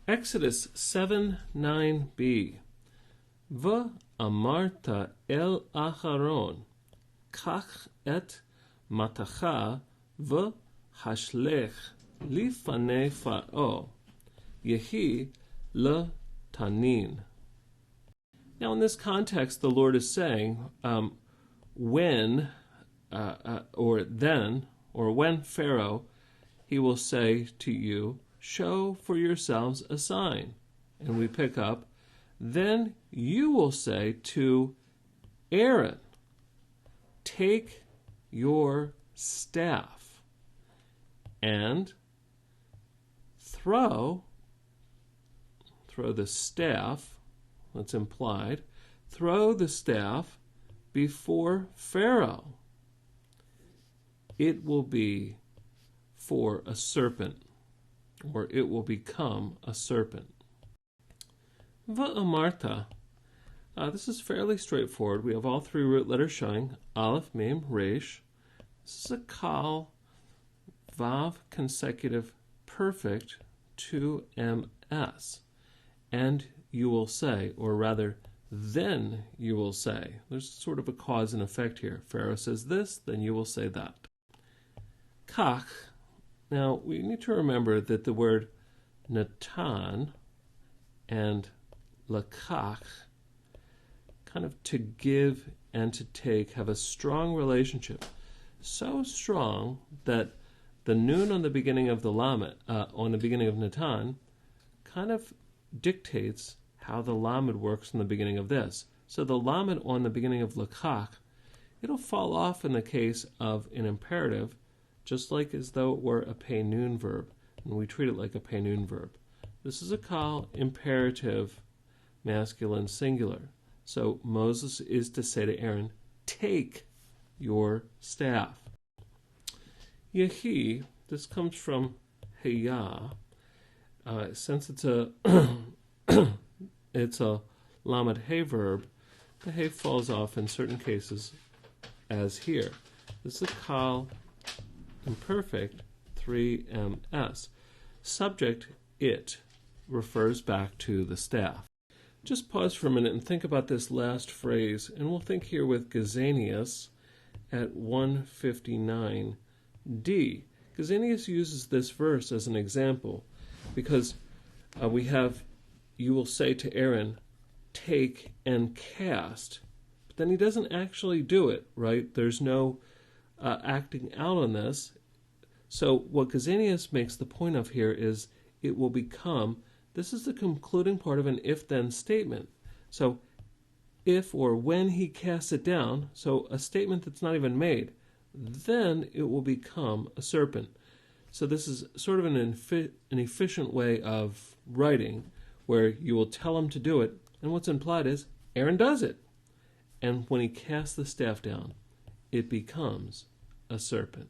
Exodus 7:9b. V'amarta el Aharon, kach et matacha v'hashlech lifanei Pharaoh, yehi l'tanin. Now in this context, the Lord is saying, when Pharaoh, he will say to you, show for yourselves a sign. And we pick up, then you will say to Aaron, take your staff and throw the staff, that's implied, throw the staff before Pharaoh. It will be for a serpent, or it will become a serpent. V'amarta. This is fairly straightforward. We have all three root letters showing. Aleph, Mem, Resh. This is a Kal, Vav, consecutive, perfect, 2ms. And you will say, or rather, then you will say. There's sort of a cause and effect here. Pharaoh says this, then you will say that. Kach. Now, we need to remember that the word natan and lakach, kind of to give and to take, have a strong relationship. So strong that the nun on the beginning of the lamed, on the beginning of natan, kind of dictates how the lamed works in the beginning of this. So the lamed on the beginning of lakach, it'll fall off in the case of an imperative, just like as though it were a pay nun verb, and we treat it like a pay nun verb. This is a Kal, imperative, masculine, singular. So Moses is to say to Aaron, take your staff. Yehi, this comes from Heya. Since it's a it's a lamed hey verb, the hey falls off in certain cases, as here. This is a Kal, imperfect, 3ms. Subject, it, refers back to the staff. Just pause for a minute and think about this last phrase, and we'll think here with Gesenius at 159d. Gesenius uses this verse as an example because we have, you will say to Aaron, take and cast, but then he doesn't actually do it, right? There's no acting out on this. So what Gesenius makes the point of here is it will become, this is the concluding part of an if-then statement. So if or when he casts it down, so a statement that's not even made, then it will become a serpent. So this is sort of an efficient way of writing where you will tell him to do it, and what's implied is Aaron does it. And when he casts the staff down, it becomes a serpent.